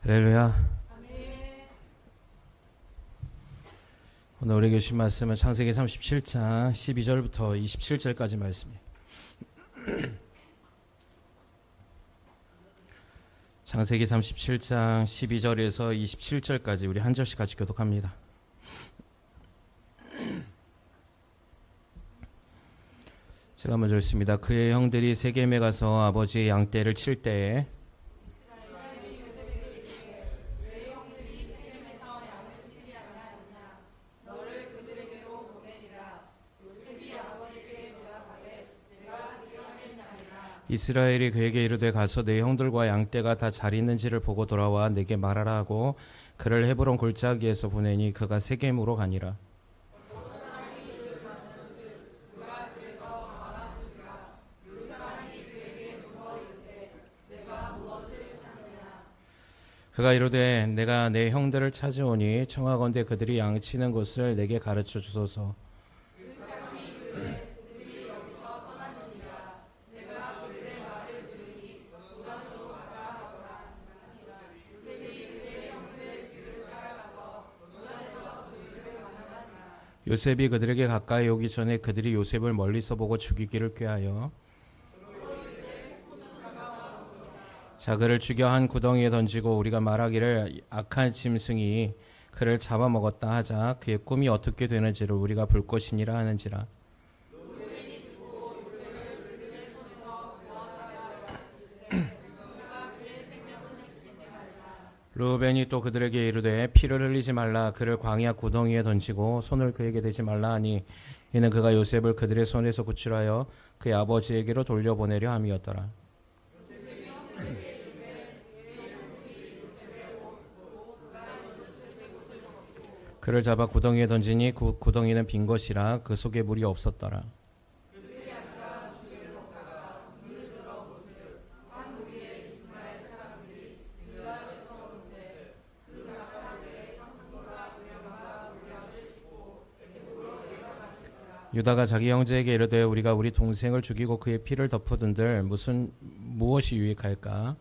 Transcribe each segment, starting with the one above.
할렐루야. 오늘 우리 교신 말씀은 창세기 37장 12절부터 27절까지 말씀이에요. 창세기 37장 12절에서 27절까지 우리 한 절씩 같이 교독합니다. 제가 먼저 읽습니다. 그의 형들이 세겜에 가서 아버지의 양떼를 칠 때에 이스라엘이 그에게 이르되 가서 내 형들과 양떼가 다 잘 있는지를 보고 돌아와 내게 말하라 하고 그를 헤브론 골짜기에서 보내니 그가 세겜으로 가니라. 그가 이르되 내가 내 형들을 찾아오니 청하건대 그들이 양치는 곳을 내게 가르쳐 주소서. 요셉이 그들에게 가까이 오기 전에 그들이 요셉을 멀리서 보고 죽이기를 꾀하여 자 그를 죽여 한 구덩이에 던지고 우리가 말하기를 악한 짐승이 그를 잡아먹었다 하자 그의 꿈이 어떻게 되는지를 우리가 볼 것이니라 하는지라. 르우벤이 또 그들에게 이르되 피를 흘리지 말라 그를 광야 구덩이에 던지고 손을 그에게 대지 말라 하니 이는 그가 요셉을 그들의 손에서 구출하여 그의 아버지에게로 돌려보내려 함이었더라. 그를 잡아 구덩이에 던지니 그 구덩이는 빈 것이라 그 속에 물이 없었더라. 유다가 자기 형제에게 이르되 우리가 우리 동생을 죽이고 그의 피를 덮어둔들 무엇이 유익할까?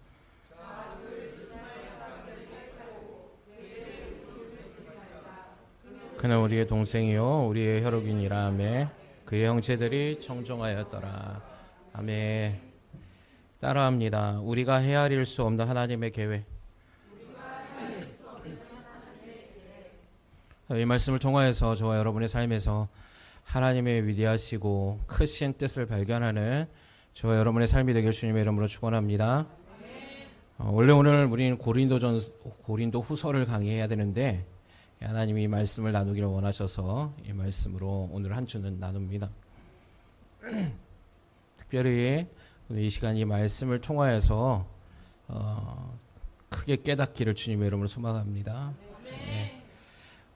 그는 우리의 동생이요 우리의 혈육이니라 하매 그의 형제들이 청종하였더라. 아멘. 따라합니다. 우리가 헤아릴 수 없는 하나님의 계획. 이 말씀을 통하여서 저와 여러분의 삶에서 하나님의 위대하시고 크신 뜻을 발견하는 저와 여러분의 삶이 되길 주님의 이름으로 축원합니다. 원래 오늘 우리는 고린도 후서를 강의해야 되는데 하나님이 이 말씀을 나누기를 원하셔서 이 말씀으로 오늘 한 주는 나눕니다. 특별히 오늘 이 시간 이 말씀을 통하여서 크게 깨닫기를 주님의 이름으로 소망합니다. 네.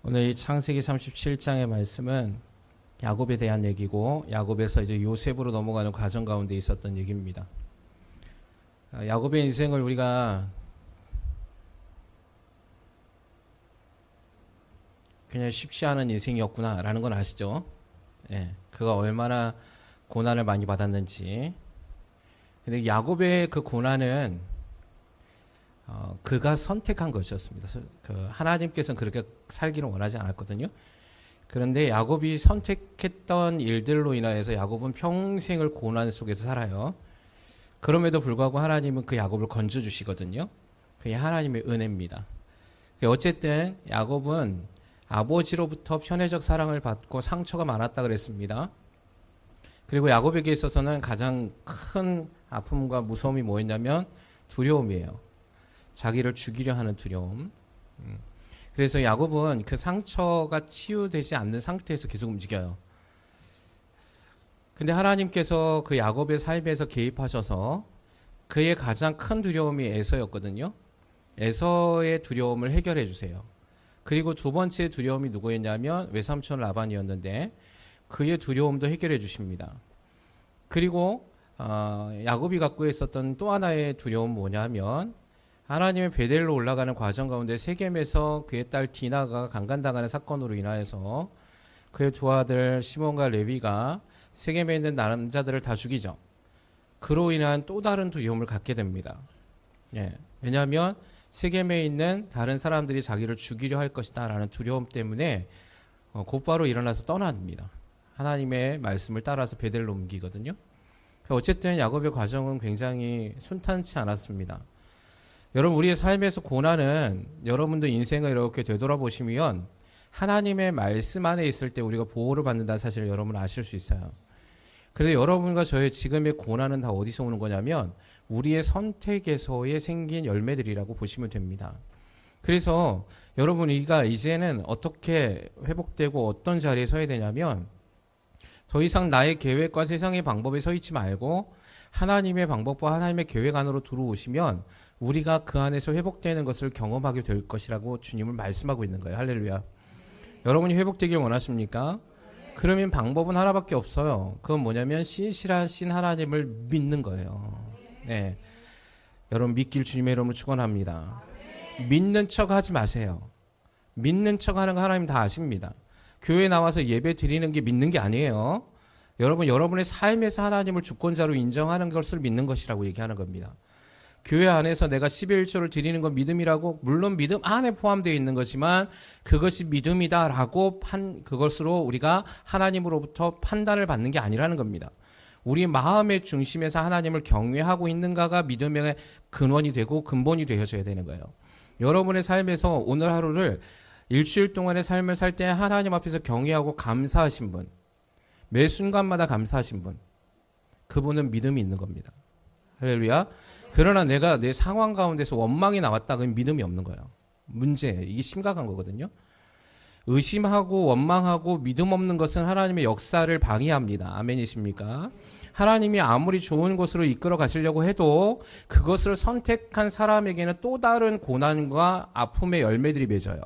오늘 이 창세기 37장의 말씀은 야곱에 대한 얘기고 야곱에서 이제 요셉으로 넘어가는 과정 가운데 있었던 얘기입니다. 야곱의 인생을 우리가 그냥 쉽지 않은 인생이었구나라는 건 아시죠? 예, 그가 얼마나 고난을 많이 받았는지. 근데 야곱의 그 고난은 그가 선택한 것이었습니다. 하나님께서는 그렇게 살기를 원하지 않았거든요. 그런데 야곱이 선택했던 일들로 인하여서 야곱은 평생을 고난 속에서 살아요. 그럼에도 불구하고 하나님은 그 야곱을 건져주시거든요. 그게 하나님의 은혜입니다. 어쨌든 야곱은 아버지로부터 편애적 사랑을 받고 상처가 많았다 그랬습니다. 그리고 야곱에게 있어서는 가장 큰 아픔과 무서움이 뭐였냐면 두려움이에요. 자기를 죽이려 하는 두려움. 그래서 야곱은 그 상처가 치유되지 않는 상태에서 계속 움직여요. 근데 하나님께서 그 야곱의 삶에서 개입하셔서 그의 가장 큰 두려움이 에서였거든요. 에서의 두려움을 해결해 주세요. 그리고 두 번째 두려움이 누구였냐면 외삼촌 라반이었는데 그의 두려움도 해결해 주십니다. 그리고 야곱이 갖고 있었던 또 하나의 두려움은 뭐냐면 하나님의 베델로 올라가는 과정 가운데 세겜에서 그의 딸 디나가 강간당하는 사건으로 인하여서 그의 두 아들 시몬과 레위가 세겜에 있는 남자들을 다 죽이죠. 그로 인한 또 다른 두려움을 갖게 됩니다. 예. 왜냐하면 세겜에 있는 다른 사람들이 자기를 죽이려 할 것이다 라는 두려움 때문에 곧바로 일어나서 떠납니다. 하나님의 말씀을 따라서 베델로 옮기거든요. 어쨌든 야곱의 과정은 굉장히 순탄치 않았습니다. 여러분, 우리의 삶에서 고난은, 여러분도 인생을 이렇게 되돌아보시면 하나님의 말씀 안에 있을 때 우리가 보호를 받는다는 사실을 여러분 아실 수 있어요. 그런데 여러분과 저의 지금의 고난은 다 어디서 오는 거냐면 우리의 선택에서의 생긴 열매들이라고 보시면 됩니다. 그래서 여러분, 우리가 이제는 어떻게 회복되고 어떤 자리에 서야 되냐면 더 이상 나의 계획과 세상의 방법에 서 있지 말고 하나님의 방법과 하나님의 계획 안으로 들어오시면 우리가 그 안에서 회복되는 것을 경험하게 될 것이라고 주님을 말씀하고 있는 거예요. 할렐루야. 여러분이 회복되길 원하십니까? 그러면 방법은 하나밖에 없어요. 그건 뭐냐면 신실하신 하나님을 믿는 거예요. 네. 여러분, 믿길 주님의 이름으로 축원합니다. 믿는 척 하지 마세요. 믿는 척 하는 거 하나님 다 아십니다. 교회 나와서 예배 드리는 게 믿는 게 아니에요. 여러분, 여러분의 삶에서 하나님을 주권자로 인정하는 것을 믿는 것이라고 얘기하는 겁니다. 교회 안에서 내가 11조를 드리는 건 믿음이라고, 물론 믿음 안에 포함되어 있는 거지만 그것이 믿음이다라고 그것으로 우리가 하나님으로부터 판단을 받는 게 아니라는 겁니다. 우리 마음의 중심에서 하나님을 경외하고 있는가가 믿음의 근원이 되고 근본이 되어져야 되는 거예요. 여러분의 삶에서 오늘 하루를 일주일 동안의 삶을 살 때 하나님 앞에서 경외하고 감사하신 분, 매 순간마다 감사하신 분, 그분은 믿음이 있는 겁니다. 할렐루야. 그러나 내가 내 상황 가운데서 원망이 나왔다, 그럼 믿음이 없는 거예요. 문제, 이게 심각한 거거든요. 의심하고 원망하고 믿음 없는 것은 하나님의 역사를 방해합니다. 아멘이십니까? 하나님이 아무리 좋은 곳으로 이끌어 가시려고 해도 그것을 선택한 사람에게는 또 다른 고난과 아픔의 열매들이 맺어요.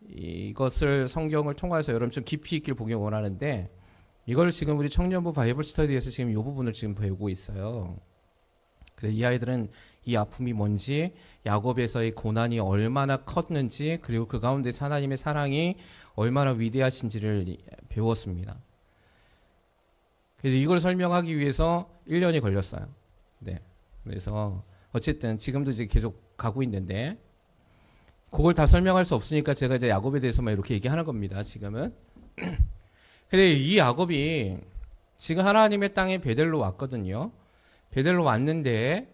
이것을 성경을 통해서 여러분 좀 깊이 있길 보기 원하는데, 이걸 지금 우리 청년부 바이블 스터디에서 지금 이 부분을 지금 배우고 있어요. 그래서 이 아이들은 이 아픔이 뭔지, 야곱에서의 고난이 얼마나 컸는지, 그리고 그 가운데 하나님의 사랑이 얼마나 위대하신지를 배웠습니다. 그래서 이걸 설명하기 위해서 1년이 걸렸어요. 네. 그래서 어쨌든 지금도 이제 계속 가고 있는데, 그걸 다 설명할 수 없으니까 제가 이제 야곱에 대해서만 이렇게 얘기하는 겁니다, 지금은. 근데 이 야곱이 지금 하나님의 땅에 베델로 왔거든요. 베델로 왔는데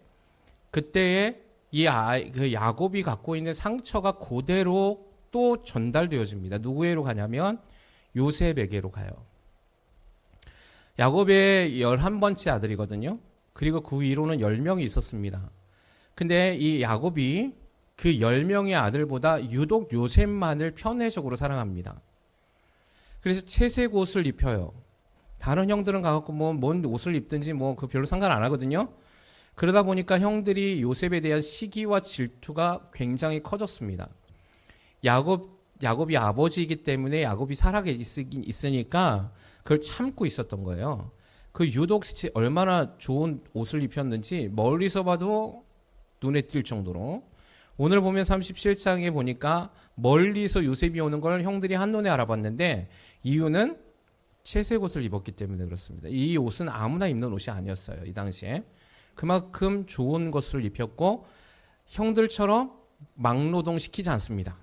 그때에 그 야곱이 갖고 있는 상처가 그대로 또 전달되어집니다. 누구에게로 가냐면 요셉에게로 가요. 야곱의 11번째 아들이거든요. 그리고 그 위로는 10명이 있었습니다. 근데 이 야곱이 그 10명의 아들보다 유독 요셉만을 편애적으로 사랑합니다. 그래서 채색 옷을 입혀요. 다른 형들은 가갖고 뭔 옷을 입든지 그 별로 상관 안 하거든요. 그러다 보니까 형들이 요셉에 대한 시기와 질투가 굉장히 커졌습니다. 야곱이 아버지이기 때문에 야곱이 살아 있으니까 그걸 참고 있었던 거예요. 그 유독 얼마나 좋은 옷을 입혔는지 멀리서 봐도 눈에 띌 정도로. 오늘 보면 37장에 보니까 멀리서 요셉이 오는 걸 형들이 한눈에 알아봤는데 이유는 채색 옷을 입었기 때문에 그렇습니다. 이 옷은 아무나 입는 옷이 아니었어요, 이 당시에. 그만큼 좋은 것을 입혔고 형들처럼 막노동 시키지 않습니다.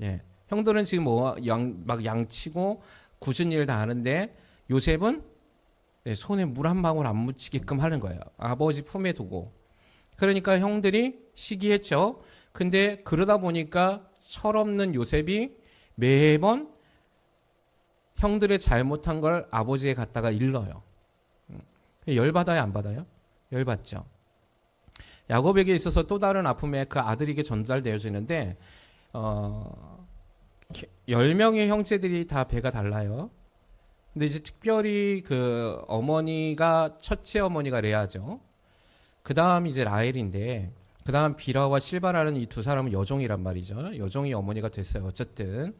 예. 형들은 지금 막 양치고 굳은 일 다 하는데 요셉은 손에 물 한 방울 안 묻히게끔 하는 거예요. 아버지 품에 두고. 그러니까 형들이 시기했죠. 근데 그러다 보니까 철없는 요셉이 매번 형들의 잘못한 걸 아버지에 갖다가 일러요. 열받아요, 안 받아요? 열받죠. 야곱에게 있어서 또 다른 아픔에 그 아들에게 전달되어지는데 10명의 형제들이 다 배가 달라요. 근데 이제 특별히 그 어머니가, 첫째 어머니가 레아죠. 그 다음 이제 라헬인데, 그 다음 비라와 실바라는 이 두 사람은 여종이란 말이죠. 여종이 어머니가 됐어요. 어쨌든.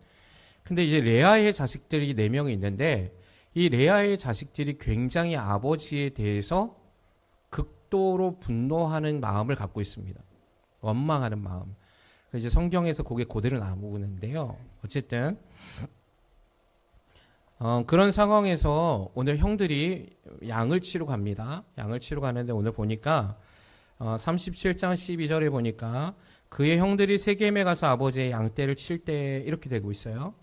근데 이제 레아의 자식들이 4명이 있는데, 이 레아의 자식들이 굉장히 아버지에 대해서 극도로 분노하는 마음을 갖고 있습니다. 원망하는 마음. 이제 성경에서 그게 그대로 나오는데요. 어쨌든 그런 상황에서 오늘 형들이 양을 치러 갑니다. 양을 치러 가는데 오늘 보니까 37장 12절에 보니까 그의 형들이 세겜에 가서 아버지의 양떼를 칠 때 이렇게 되고 있어요.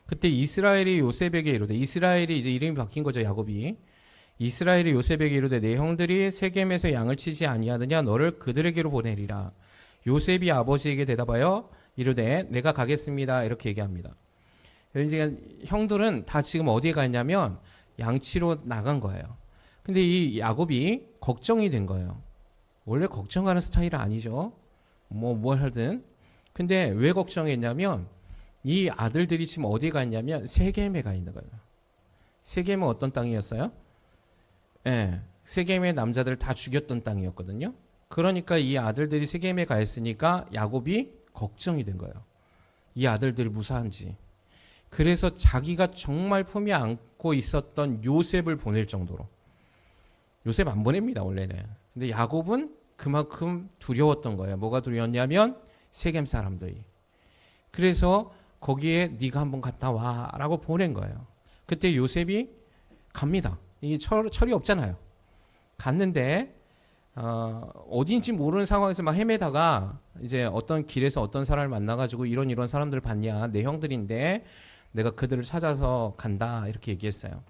그때 이스라엘이 요셉에게 이르되, 이스라엘이 이제 이름이 바뀐 거죠, 야곱이. 이스라엘이 요셉에게 이르되 내 형들이 세겜에서 양을 치지 아니하느냐, 너를 그들에게로 보내리라. 요셉이 아버지에게 대답하여 이르되 내가 가겠습니다, 이렇게 얘기합니다. 이제 형들은 다 지금 어디에 가 있냐면 양치로 나간 거예요. 근데 이 야곱이 걱정이 된 거예요. 원래 걱정하는 스타일은 아니죠. 뭘 하든. 근데 왜 걱정했냐면 이 아들들이 지금 어디에 가 있냐면 세겜에 가 있는 거예요. 세겜은 어떤 땅이었어요? 예, 세겜의 남자들 다 죽였던 땅이었거든요. 그러니까 이 아들들이 세겜에 가 있으니까 야곱이 걱정이 된 거예요. 이 아들들이 무사한지. 그래서 자기가 정말 품에 안고 있었던 요셉을 보낼 정도로. 요셉 안 보냅니다, 원래는. 근데 야곱은 그만큼 두려웠던 거예요. 뭐가 두려웠냐면 세겜 사람들이. 그래서 거기에 네가 한번 갔다 와라고 보낸 거예요. 그때 요셉이 갑니다. 이게 철이 없잖아요. 갔는데 어딘지 모르는 상황에서 막 헤매다가 이제 어떤 길에서 어떤 사람을 만나가지고 이런 사람들을 봤냐, 내 형들인데 내가 그들을 찾아서 간다, 이렇게 얘기했어요.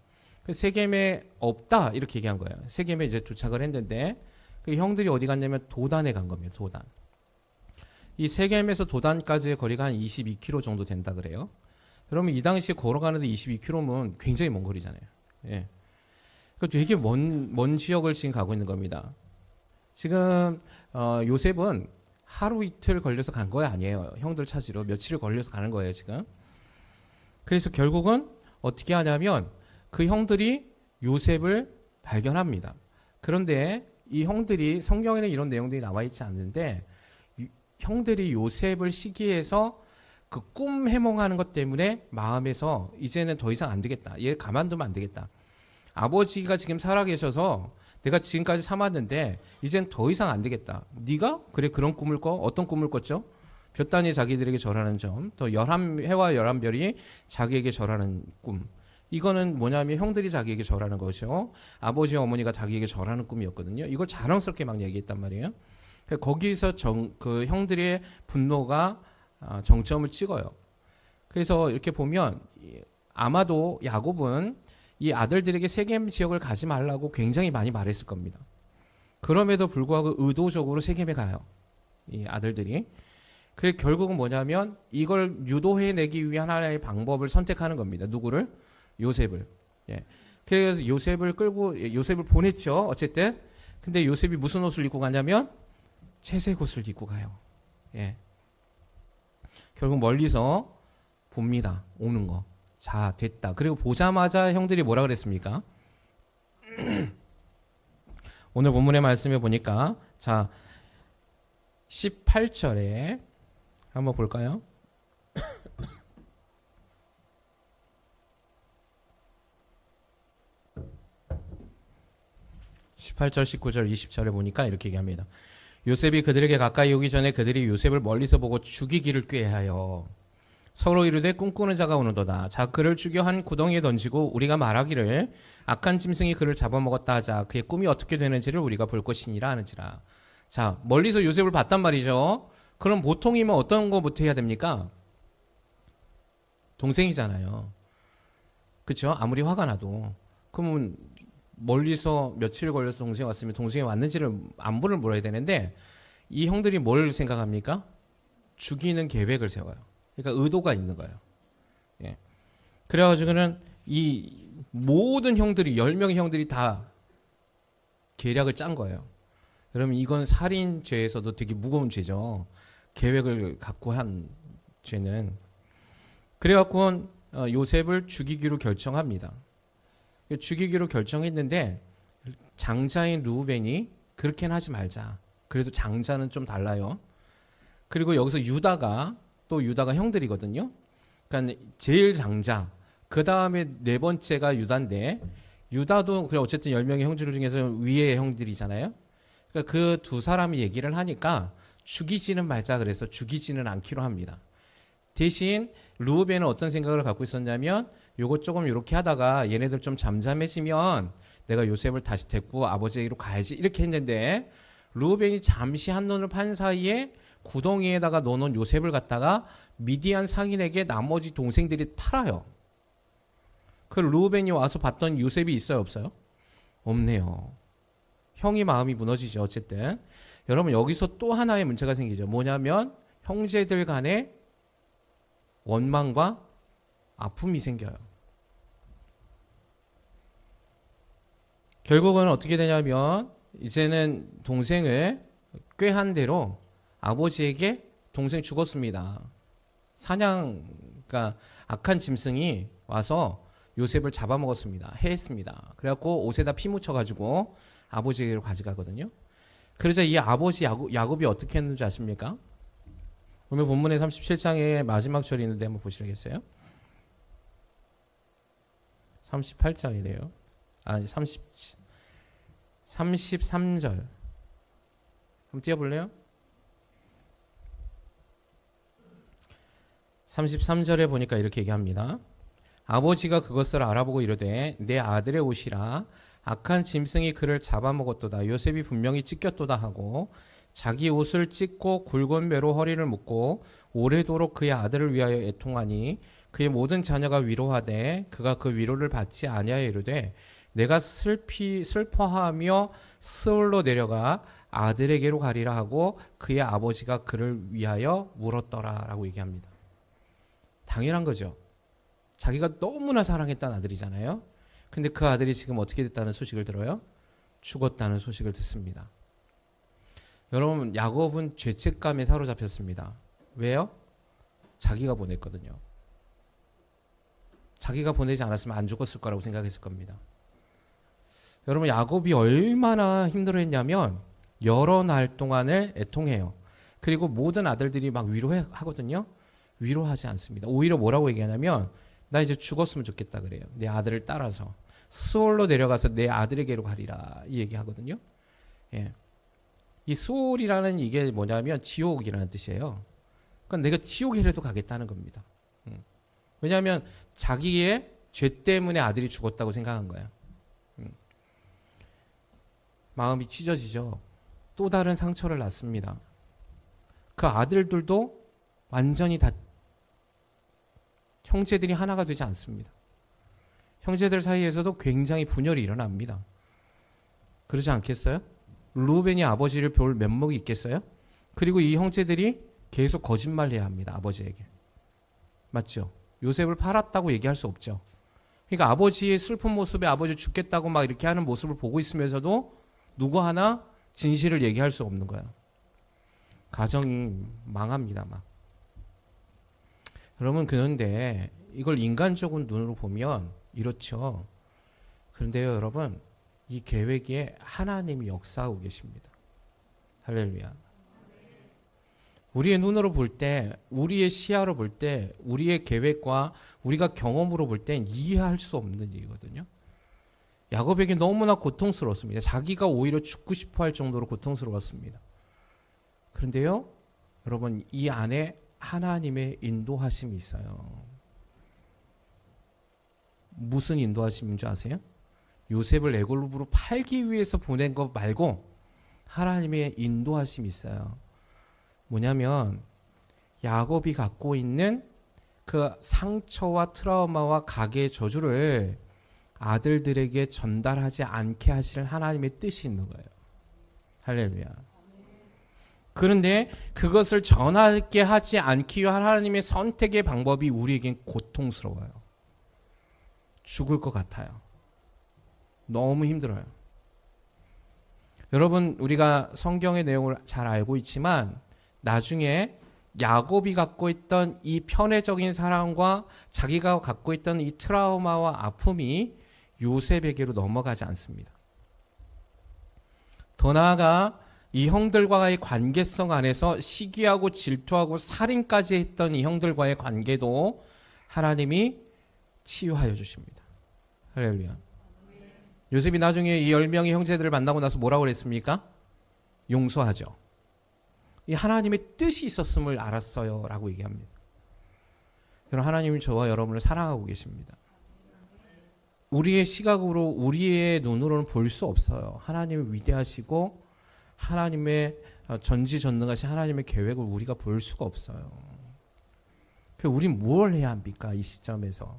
세겜에 없다, 이렇게 얘기한 거예요. 세겜에 이제 도착을 했는데 그 형들이 어디 갔냐면 도단에 간 겁니다. 도단. 이 세겜에서 도단까지의 거리가 한 22km 정도 된다 그래요. 그러면 이 당시에 걸어가는데 22km면 굉장히 먼 거리잖아요. 예. 그 되게 먼 지역을 지금 가고 있는 겁니다. 지금 요셉은 하루 이틀 걸려서 간 거 아니에요. 형들 찾으러 며칠을 걸려서 가는 거예요, 지금. 그래서 결국은 어떻게 하냐면 그 형들이 요셉을 발견합니다. 그런데 이 형들이, 성경에는 이런 내용들이 나와 있지 않는데, 형들이 요셉을 시기해서 그 꿈 해몽하는 것 때문에 마음에서 이제는 더 이상 안 되겠다, 얘 가만두면 안 되겠다, 아버지가 지금 살아계셔서 내가 지금까지 참았는데 이젠 더 이상 안 되겠다, 네가 그래 그런 꿈을 꿔? 어떤 꿈을 꿨죠? 볕단이 자기들에게 절하는 점, 또 11해와 11별이 자기에게 절하는 꿈. 이거는 뭐냐면 형들이 자기에게 절하는 거죠. 아버지 어머니가 자기에게 절하는 꿈이었거든요. 이걸 자랑스럽게 막 얘기했단 말이에요. 거기서 그 형들의 분노가 정점을 찍어요. 그래서 이렇게 보면 아마도 야곱은 이 아들들에게 세겜 지역을 가지 말라고 굉장히 많이 말했을 겁니다. 그럼에도 불구하고 의도적으로 세겜에 가요, 이 아들들이. 그래서 결국은 뭐냐면 이걸 유도해내기 위한 하나의 방법을 선택하는 겁니다. 누구를? 요셉을. 예. 그래서 요셉을 보냈죠, 어쨌든. 근데 요셉이 무슨 옷을 입고 가냐면 채색 옷을 입고 가요. 예. 결국 멀리서 봅니다, 오는 거. 자, 됐다. 그리고 보자마자 형들이 뭐라 그랬습니까? 오늘 본문의 말씀에 보니까, 자, 18절에 한번 볼까요? 18절, 19절, 20절에 보니까 이렇게 얘기합니다. 요셉이 그들에게 가까이 오기 전에 그들이 요셉을 멀리서 보고 죽이기를 꾀하여 서로 이르되 꿈꾸는 자가 오는도다. 자, 그를 죽여 한 구덩이에 던지고 우리가 말하기를 악한 짐승이 그를 잡아먹었다 하자. 그의 꿈이 어떻게 되는지를 우리가 볼 것이니라 하는지라. 자, 멀리서 요셉을 봤단 말이죠. 그럼 보통이면 어떤 거부터 해야 됩니까? 동생이잖아요. 그렇죠? 아무리 화가 나도. 그러면 멀리서 며칠 걸려서 동생이 왔으면 동생이 왔는지를 안부를 물어야 되는데, 이 형들이 뭘 생각합니까? 죽이는 계획을 세워요. 그러니까 의도가 있는 거예요. 예. 그래가지고는 이 모든 형들이, 10명의 형들이 다 계략을 짠 거예요. 그러면 이건 살인죄에서도 되게 무거운 죄죠. 계획을 갖고 한 죄는. 그래갖고 요셉을 죽이기로 결정합니다. 죽이기로 결정했는데 장자인 루벤이 그렇게는 하지 말자, 그래도 장자는 좀 달라요. 그리고 여기서 유다가 형들이거든요. 그러니까 제일 장자, 그 다음에 네 번째가 유다인데, 유다도 그래 어쨌든 10명의 형들 중에서 위의 형들이잖아요. 그러니까 그 두 사람이 얘기를 하니까 죽이지는 말자 그래서 죽이지는 않기로 합니다. 대신 루벤은 어떤 생각을 갖고 있었냐면, 요것 조금 이렇게 하다가 얘네들 좀 잠잠해지면 내가 요셉을 다시 데리고 아버지에게로 가야지, 이렇게 했는데 르우벤이 잠시 한눈을 판 사이에 구덩이에다가 넣어놓은 요셉을 갖다가 미디안 상인에게 나머지 동생들이 팔아요. 그 르우벤이 와서 봤던 요셉이 있어요, 없어요? 없네요. 형이 마음이 무너지죠. 어쨌든 여러분 여기서 또 하나의 문제가 생기죠. 뭐냐면 형제들 간에 원망과 아픔이 생겨요. 결국은 어떻게 되냐면 이제는 동생을 꾀한 대로 아버지에게 동생 죽었습니다. 그러니까 악한 짐승이 와서 요셉을 잡아먹었습니다. 해했습니다. 그래갖고 옷에다 피 묻혀가지고 아버지에게로 가져가거든요. 그러자 이 아버지 야곱이 어떻게 했는지 아십니까? 오늘 본문의 37장의 마지막 절이 있는데 한번 보시겠어요? 38장이네요. 아니 33절 한번 띄워볼래요? 33절에 보니까 이렇게 얘기합니다. 아버지가 그것을 알아보고 이르되 내 아들의 옷이라 악한 짐승이 그를 잡아먹었도다. 요셉이 분명히 찢겼도다 하고 자기 옷을 찢고 굵은 배로 허리를 묶고 오래도록 그의 아들을 위하여 애통하니 그의 모든 자녀가 위로하되 그가 그 위로를 받지 아니하여 이르되 내가 슬퍼하며 스올로 내려가 아들에게로 가리라 하고 그의 아버지가 그를 위하여 물었더라라고 얘기합니다. 당연한 거죠. 자기가 너무나 사랑했던 아들이잖아요. 근데 그 아들이 지금 어떻게 됐다는 소식을 들어요? 죽었다는 소식을 듣습니다. 여러분, 야곱은 죄책감에 사로잡혔습니다. 왜요? 자기가 보냈거든요. 자기가 보내지 않았으면 안 죽었을 거라고 생각했을 겁니다. 여러분, 야곱이 얼마나 힘들어했냐면 여러 날 동안을 애통해요. 그리고 모든 아들들이 막 위로하거든요. 위로하지 않습니다. 오히려 뭐라고 얘기하냐면 나 이제 죽었으면 좋겠다 그래요. 내 아들을 따라서 스올로 내려가서 내 아들에게로 가리라 이 얘기하거든요. 예. 이 스올이라는 이게 뭐냐면 지옥이라는 뜻이에요. 그러니까 내가 지옥에라도 가겠다는 겁니다. 왜냐하면 자기의 죄 때문에 아들이 죽었다고 생각한 거예요. 마음이 찢어지죠. 또 다른 상처를 낳습니다. 그 아들들도 완전히 다 형제들이 하나가 되지 않습니다. 형제들 사이에서도 굉장히 분열이 일어납니다. 그러지 않겠어요? 르우벤이 아버지를 볼 면목이 있겠어요? 그리고 이 형제들이 계속 거짓말해야 합니다. 아버지에게. 맞죠? 요셉을 팔았다고 얘기할 수 없죠. 그러니까 아버지의 슬픈 모습에 아버지 죽겠다고 막 이렇게 하는 모습을 보고 있으면서도 누구 하나 진실을 얘기할 수 없는 거예요. 가정이 망합니다. 막. 여러분, 그런데 이걸 인간적인 눈으로 보면 이렇죠. 그런데요, 여러분, 이 계획에 하나님이 역사하고 계십니다. 할렐루야. 우리의 눈으로 볼 때, 우리의 시야로 볼 때, 우리의 계획과 우리가 경험으로 볼 땐 이해할 수 없는 일이거든요. 야곱에게 너무나 고통스러웠습니다. 자기가 오히려 죽고 싶어 할 정도로 고통스러웠습니다. 그런데요, 여러분, 이 안에 하나님의 인도하심이 있어요. 무슨 인도하심인 줄 아세요? 요셉을 애굽으로 팔기 위해서 보낸 것 말고 하나님의 인도하심이 있어요. 뭐냐면 야곱이 갖고 있는 그 상처와 트라우마와 가계의 저주를 아들들에게 전달하지 않게 하실 하나님의 뜻이 있는 거예요. 할렐루야. 그런데 그것을 전하게 하지 않기 위한 하나님의 선택의 방법이 우리에겐 고통스러워요. 죽을 것 같아요. 너무 힘들어요. 여러분, 우리가 성경의 내용을 잘 알고 있지만 나중에 야곱이 갖고 있던 이 편애적인 사랑과 자기가 갖고 있던 이 트라우마와 아픔이 요셉에게로 넘어가지 않습니다. 더 나아가 이 형들과의 관계성 안에서 시기하고 질투하고 살인까지 했던 이 형들과의 관계도 하나님이 치유하여 주십니다. 할렐루야. 요셉이 나중에 이 10명의 형제들을 만나고 나서 뭐라고 그랬습니까? 용서하죠. 이 하나님의 뜻이 있었음을 알았어요 라고 얘기합니다. 여러분, 하나님은 저와 여러분을 사랑하고 계십니다. 우리의 시각으로 우리의 눈으로는 볼 수 없어요. 하나님은 위대하시고 하나님의 전지전능하신 하나님의 계획을 우리가 볼 수가 없어요. 그래서 우린 뭘 해야 합니까? 이 시점에서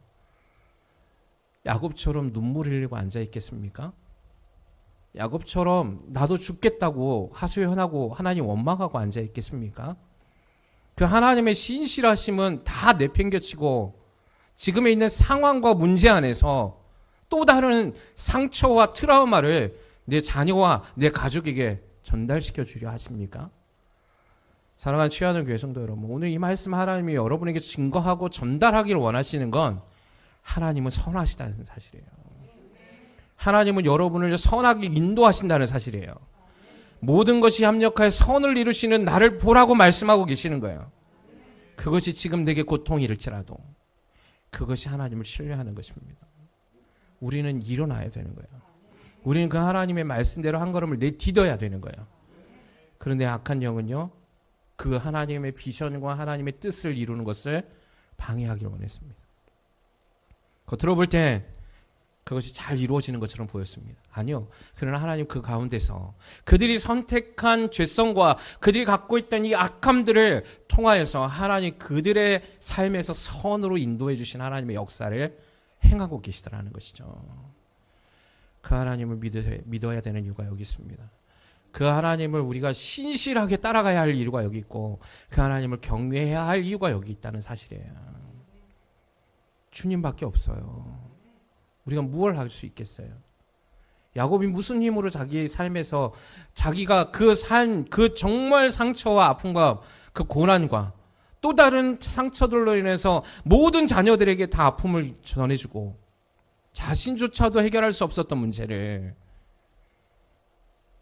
야곱처럼 눈물 흘리고 앉아 있겠습니까? 야곱처럼 나도 죽겠다고 하소연하고 하나님 원망하고 앉아 있겠습니까? 그 하나님의 신실하심은 다 내팽개치고 지금에 있는 상황과 문제 안에서 또 다른 상처와 트라우마를 내 자녀와 내 가족에게 전달시켜 주려 하십니까? 사랑하는 취하는 교회 성도 여러분, 오늘 이 말씀 하나님이 여러분에게 증거하고 전달하기를 원하시는 건 하나님은 선하시다는 사실이에요. 하나님은 여러분을 선하게 인도하신다는 사실이에요. 모든 것이 합력하여 선을 이루시는 나를 보라고 말씀하고 계시는 거예요. 그것이 지금 내게 고통일지라도 그것이 하나님을 신뢰하는 것입니다. 우리는 일어나야 되는 거예요. 우리는 그 하나님의 말씀대로 한 걸음을 내딛어야 되는 거예요. 그런데 악한 영은요, 그 하나님의 비전과 하나님의 뜻을 이루는 것을 방해하기를 원했습니다. 겉으로 볼 때 그것이 잘 이루어지는 것처럼 보였습니다. 아니요. 그러나 하나님 그 가운데서 그들이 선택한 죄성과 그들이 갖고 있던 이 악함들을 통하여서 하나님 그들의 삶에서 선으로 인도해 주신 하나님의 역사를 행하고 계시더라는 것이죠. 그 하나님을 믿어야 되는 이유가 여기 있습니다. 그 하나님을 우리가 신실하게 따라가야 할 이유가 여기 있고 그 하나님을 경외해야 할 이유가 여기 있다는 사실이에요. 주님밖에 없어요. 우리가 무엇을 할 수 있겠어요? 야곱이 무슨 힘으로 자기의 삶에서 자기가 그 삶, 그 정말 상처와 아픔과 그 고난과 또 다른 상처들로 인해서 모든 자녀들에게 다 아픔을 전해주고 자신조차도 해결할 수 없었던 문제를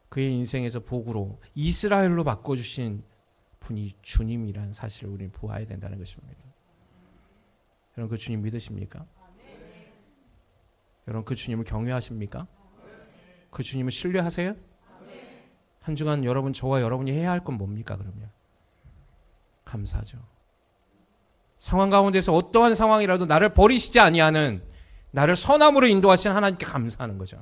그의 인생에서 복으로 이스라엘로 바꿔주신 분이 주님이라는 사실을 우리는 보아야 된다는 것입니다. 여러분 그 주님 믿으십니까? 여러분 그 주님을 경외하십니까? 그 주님을 신뢰하세요? 한 주간 여러분 저와 여러분이 해야 할 건 뭡니까 그러면? 감사하죠. 상황 가운데서 어떠한 상황이라도 나를 버리시지 아니하는 나를 선함으로 인도하신 하나님께 감사하는 거죠.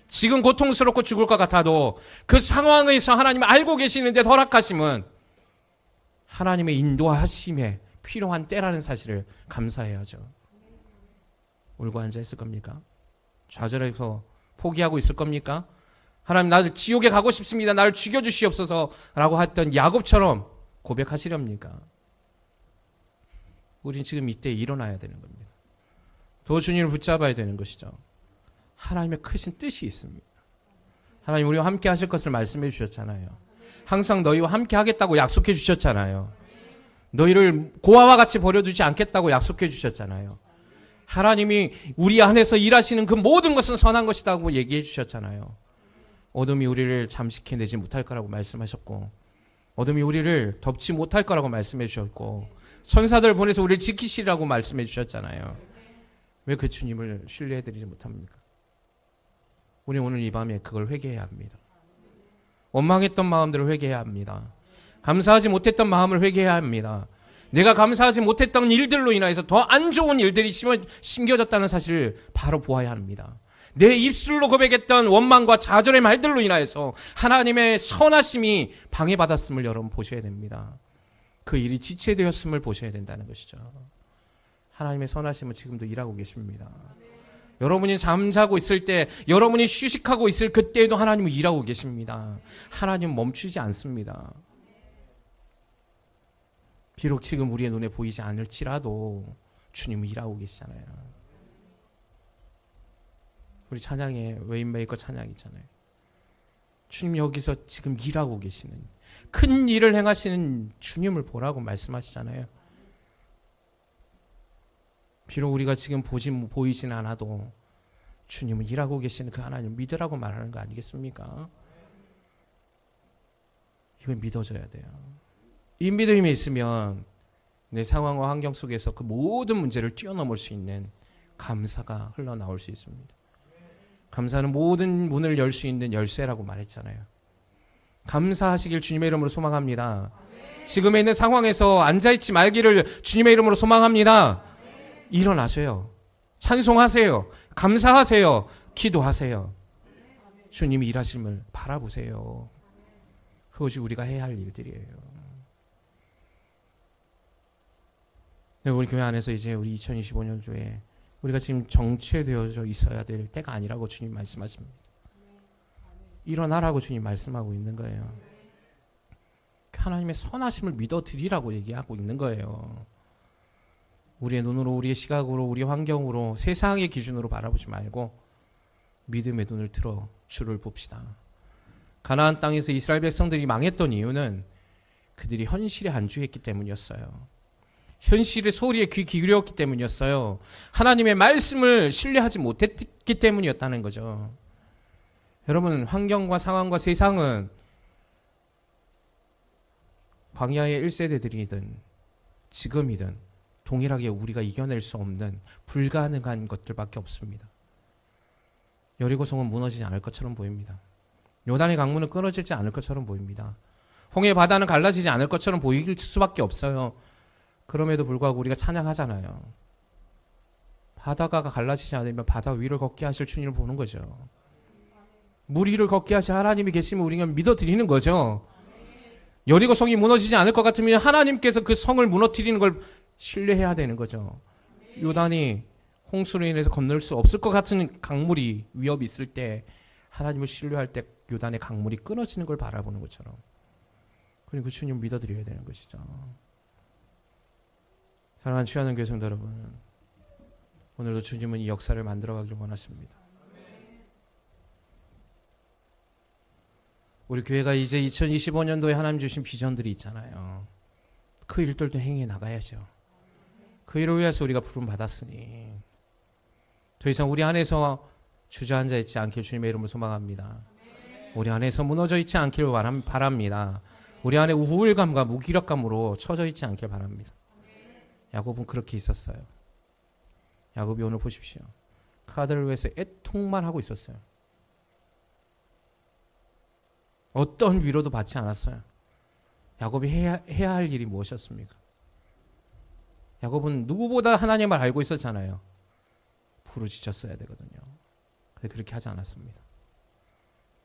지금 고통스럽고 죽을 것 같아도 그 상황에서 하나님 알고 계시는데 허락하심은 하나님의 인도하심에 필요한 때라는 사실을 감사해야죠. 울고 앉아 있을 겁니까? 좌절해서 포기하고 있을 겁니까? 하나님 나를 지옥에 가고 싶습니다. 나를 죽여주시옵소서 라고 했던 야곱처럼 고백하시렵니까? 우린 지금 이때 일어나야 되는 겁니다. 더 주님을 붙잡아야 되는 것이죠. 하나님의 크신 뜻이 있습니다. 하나님 우리와 함께 하실 것을 말씀해 주셨잖아요. 항상 너희와 함께 하겠다고 약속해 주셨잖아요. 너희를 고아와 같이 버려두지 않겠다고 약속해 주셨잖아요. 하나님이 우리 안에서 일하시는 그 모든 것은 선한 것이라고 얘기해 주셨잖아요. 어둠이 우리를 잠식해내지 못할 거라고 말씀하셨고 어둠이 우리를 덮지 못할 거라고 말씀해 주셨고 천사들을 보내서 우리를 지키시라고 말씀해 주셨잖아요. 왜 그 주님을 신뢰해드리지 못합니까? 우리는 오늘 이 밤에 그걸 회개해야 합니다. 원망했던 마음들을 회개해야 합니다. 감사하지 못했던 마음을 회개해야 합니다. 내가 감사하지 못했던 일들로 인해서 더 안 좋은 일들이 심겨졌다는 사실을 바로 보아야 합니다. 내 입술로 고백했던 원망과 좌절의 말들로 인하여서 하나님의 선하심이 방해받았음을 여러분 보셔야 됩니다. 그 일이 지체되었음을 보셔야 된다는 것이죠. 하나님의 선하심은 지금도 일하고 계십니다. 여러분이 잠자고 있을 때, 여러분이 휴식하고 있을 그때에도 하나님은 일하고 계십니다. 하나님은 멈추지 않습니다. 비록 지금 우리의 눈에 보이지 않을지라도 주님은 일하고 계시잖아요. 우리 찬양에 웨인메이커 찬양 있잖아요. 주님 여기서 지금 일하고 계시는 큰 일을 행하시는 주님을 보라고 말씀하시잖아요. 비록 우리가 지금 보이진 않아도 주님은 일하고 계시는 그 하나님 믿으라고 말하는 거 아니겠습니까? 이걸 믿어줘야 돼요. 이 믿음이 있으면 내 상황과 환경 속에서 그 모든 문제를 뛰어넘을 수 있는 감사가 흘러나올 수 있습니다. 감사는 모든 문을 열 수 있는 열쇠라고 말했잖아요. 감사하시길 주님의 이름으로 소망합니다. 지금에 있는 상황에서 앉아있지 말기를 주님의 이름으로 소망합니다. 일어나세요. 찬송하세요. 감사하세요. 기도하세요. 주님이 일하심을 바라보세요. 그것이 우리가 해야 할 일들이에요. 네, 우리 교회 안에서 이제 우리 2025년도에 우리가 지금 정체되어져 있어야 될 때가 아니라고 주님 말씀하십니다. 일어나라고 주님 말씀하고 있는 거예요. 하나님의 선하심을 믿어드리라고 얘기하고 있는 거예요. 우리의 눈으로, 우리의 시각으로, 우리의 환경으로, 세상의 기준으로 바라보지 말고 믿음의 눈을 들어 주를 봅시다. 가나안 땅에서 이스라엘 백성들이 망했던 이유는 그들이 현실에 안주했기 때문이었어요. 현실의 소리에 귀 기울였기 때문이었어요. 하나님의 말씀을 신뢰하지 못했기 때문이었다는 거죠. 여러분, 환경과 상황과 세상은 광야의 1세대들이든 지금이든 동일하게 우리가 이겨낼 수 없는 불가능한 것들밖에 없습니다. 여리고성은 무너지지 않을 것처럼 보입니다. 요단의 강문은 끊어지지 않을 것처럼 보입니다. 홍해 바다는 갈라지지 않을 것처럼 보일 수밖에 없어요. 그럼에도 불구하고 우리가 찬양하잖아요. 바다가 갈라지지 않으면 바다 위를 걷게 하실 주님을 보는 거죠. 물 위를 걷게 하실 하나님이 계시면 우리가 믿어드리는 거죠. 여리고성이 무너지지 않을 것 같으면 하나님께서 그 성을 무너뜨리는 걸 신뢰해야 되는 거죠. 요단이 홍수로 인해서 건널 수 없을 것 같은 강물이 위협이 있을 때 하나님을 신뢰할 때 요단의 강물이 끊어지는 걸 바라보는 것처럼 그리고 주님을 믿어드려야 되는 것이죠. 사랑하는 취하는 교회 성도 여러분, 오늘도 주님은 이 역사를 만들어가기를 원하십니다. 우리 교회가 이제 2025년도에 하나님 주신 비전들이 있잖아요. 그 일들도 행해 나가야죠. 그 일을 위해서 우리가 부름 받았으니 더 이상 우리 안에서 주저앉아 있지 않길 주님의 이름으로 소망합니다. 우리 안에서 무너져 있지 않길 바랍니다. 우리 안에 우울감과 무기력감으로 처져 있지 않길 바랍니다. 야곱은 그렇게 있었어요. 야곱이 오늘 보십시오. 그 아들을 위해서 애통만 하고 있었어요. 어떤 위로도 받지 않았어요. 야곱이 해야 할 일이 무엇이었습니까? 야곱은 누구보다 하나님을 알고 있었잖아요. 부르짖었어야 되거든요. 그렇게 하지 않았습니다.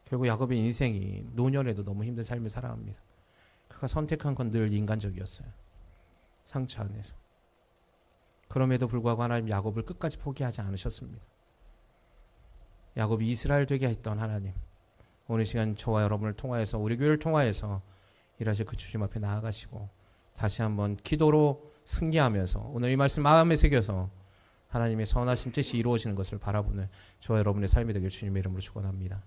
결국 야곱의 인생이 노년에도 너무 힘든 삶을 살아갑니다. 그가 선택한 건 늘 인간적이었어요. 상처 안에서. 그럼에도 불구하고 하나님 야곱을 끝까지 포기하지 않으셨습니다. 야곱이 이스라엘 되게 했던 하나님, 오늘 시간 저와 여러분을 통하여서 우리 교회를 통하여서 일하실 그 주님 앞에 나아가시고 다시 한번 기도로 승리하면서 오늘 이 말씀 마음에 새겨서 하나님의 선하신 뜻이 이루어지는 것을 바라보는 저와 여러분의 삶이 되길 주님의 이름으로 축원합니다.